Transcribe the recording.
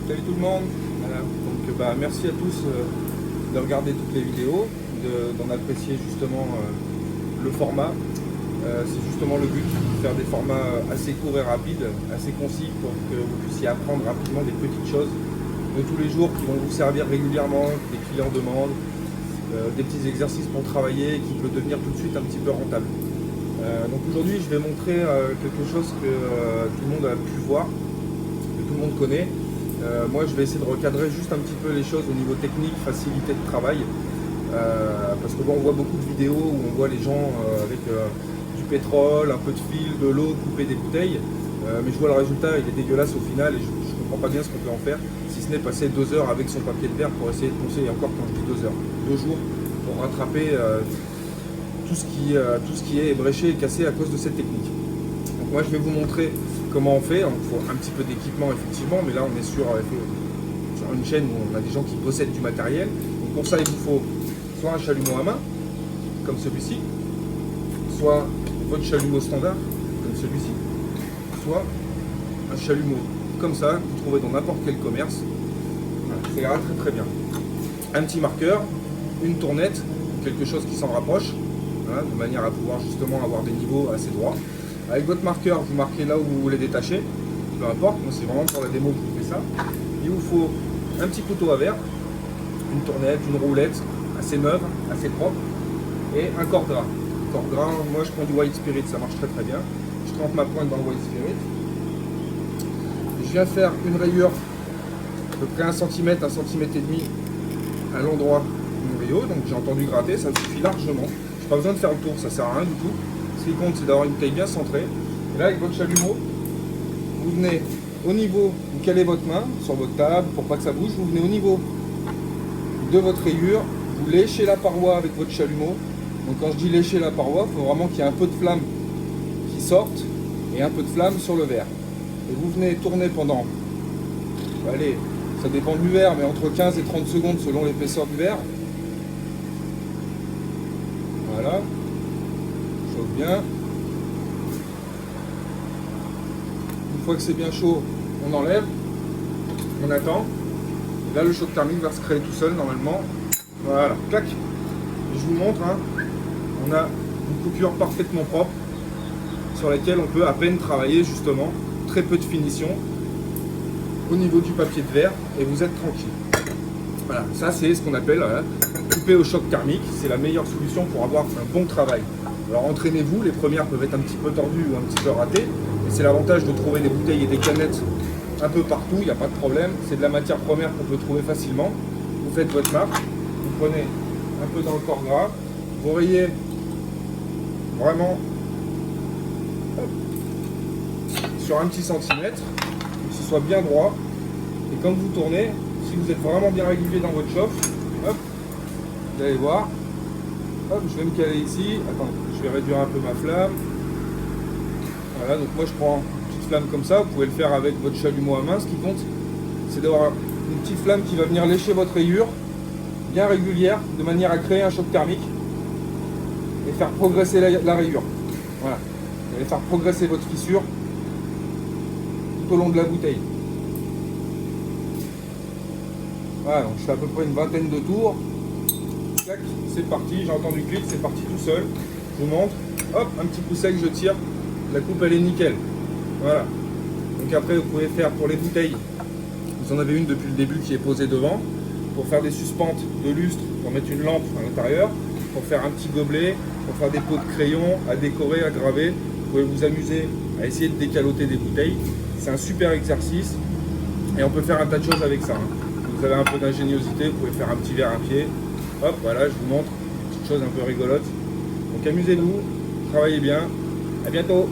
Salut tout le monde. Voilà. Donc merci à tous de regarder toutes les vidéos, d'en apprécier justement le format. C'est justement le but, faire des formats assez courts et rapides, assez concis pour que vous puissiez apprendre rapidement des petites choses de tous les jours qui vont vous servir régulièrement, que les clients demandent, des petits exercices pour travailler qui peut devenir tout de suite un petit peu rentable. Donc aujourd'hui je vais montrer quelque chose que tout le monde a pu voir, que tout le monde connaît. Moi je vais essayer de recadrer juste un petit peu les choses au niveau technique, facilité de travail, parce que bon, on voit beaucoup de vidéos où on voit les gens avec du pétrole, un peu de fil, de l'eau, couper des bouteilles, mais je vois le résultat, il est dégueulasse au final et je ne comprends pas bien ce qu'on peut en faire, si ce n'est passer 2 heures avec son papier de verre pour essayer de poncer, et encore quand je dis 2 heures, 2 jours pour rattraper tout ce qui est ébréché et cassé à cause de cette technique. Donc moi je vais vous montrer comment on fait. Il faut un petit peu d'équipement effectivement, mais là on est sur une chaîne où on a des gens qui possèdent du matériel. Donc pour ça il vous faut soit un chalumeau à main, comme celui-ci, soit votre chalumeau standard, comme celui-ci, soit un chalumeau comme ça, que vous trouvez dans n'importe quel commerce. Voilà, ça ira très très bien. Un petit marqueur, une tournette, quelque chose qui s'en rapproche, voilà, de manière à pouvoir justement avoir des niveaux assez droits. Avec votre marqueur, vous marquez là où vous voulez détacher, peu importe, moi c'est vraiment pour la démo que je vous fais ça. Il vous faut un petit couteau à verre, une tournette, une roulette, assez neuve, assez propre, et un corps gras. Corps gras, moi je prends du White Spirit, ça marche très très bien. Je trempe ma pointe dans le White Spirit. Je viens faire une rayure à peu près 1 cm, 1,5 cm à l'endroit du noyau, donc j'ai entendu gratter, ça me suffit largement. Je n'ai pas besoin de faire le tour, ça sert à rien du tout. Ce qui compte, c'est d'avoir une taille bien centrée. Et là, avec votre chalumeau, vous venez au niveau, vous calez votre main sur votre table pour pas que ça bouge, vous venez au niveau de votre rayure, vous léchez la paroi avec votre chalumeau. Donc quand je dis lécher la paroi, il faut vraiment qu'il y ait un peu de flamme qui sorte et un peu de flamme sur le verre. Et vous venez tourner pendant, allez, ça dépend du verre, mais entre 15 et 30 secondes selon l'épaisseur du verre. Voilà. Chauffe bien. Une fois que c'est bien chaud, on enlève, on attend. Et là, le choc thermique va se créer tout seul normalement. Voilà, clac. Et je vous montre, hein, on a une coupure parfaitement propre sur laquelle on peut à peine travailler justement, très peu de finition au niveau du papier de verre et vous êtes tranquille. Voilà, ça c'est ce qu'on appelle couper au choc thermique, c'est la meilleure solution pour avoir un bon travail. Alors entraînez-vous, les premières peuvent être un petit peu tordues ou un petit peu ratées, et c'est l'avantage de trouver des bouteilles et des canettes un peu partout, il n'y a pas de problème, c'est de la matière première qu'on peut trouver facilement. Vous faites votre marque, vous prenez un peu dans le corps gras, vous rayez vraiment sur un petit centimètre, que ce soit bien droit, et quand vous tournez, si vous êtes vraiment bien régulier dans votre chauffe, hop, vous allez voir, hop, je vais me caler ici, attends, je vais réduire un peu ma flamme, voilà, donc moi je prends une petite flamme comme ça, vous pouvez le faire avec votre chalumeau à main, ce qui compte, c'est d'avoir une petite flamme qui va venir lécher votre rayure, bien régulière, de manière à créer un choc thermique, et faire progresser la rayure, voilà, vous allez faire progresser votre fissure, tout au long de la bouteille. Voilà, donc je fais à peu près une vingtaine de tours. Clac, c'est parti, j'ai entendu clic, c'est parti tout seul. Je vous montre, hop, un petit coup sec, je tire, la coupe elle est nickel. Voilà. Donc après vous pouvez faire pour les bouteilles, vous en avez une depuis le début qui est posée devant, pour faire des suspentes de lustre, pour mettre une lampe à l'intérieur, pour faire un petit gobelet, pour faire des pots de crayon, à décorer, à graver. Vous pouvez vous amuser à essayer de décaloter des bouteilles. C'est un super exercice et on peut faire un tas de choses avec ça. Vous avez un peu d'ingéniosité, vous pouvez faire un petit verre à pied. Hop, voilà, je vous montre une petite chose un peu rigolote. Donc amusez-vous, travaillez bien. À bientôt.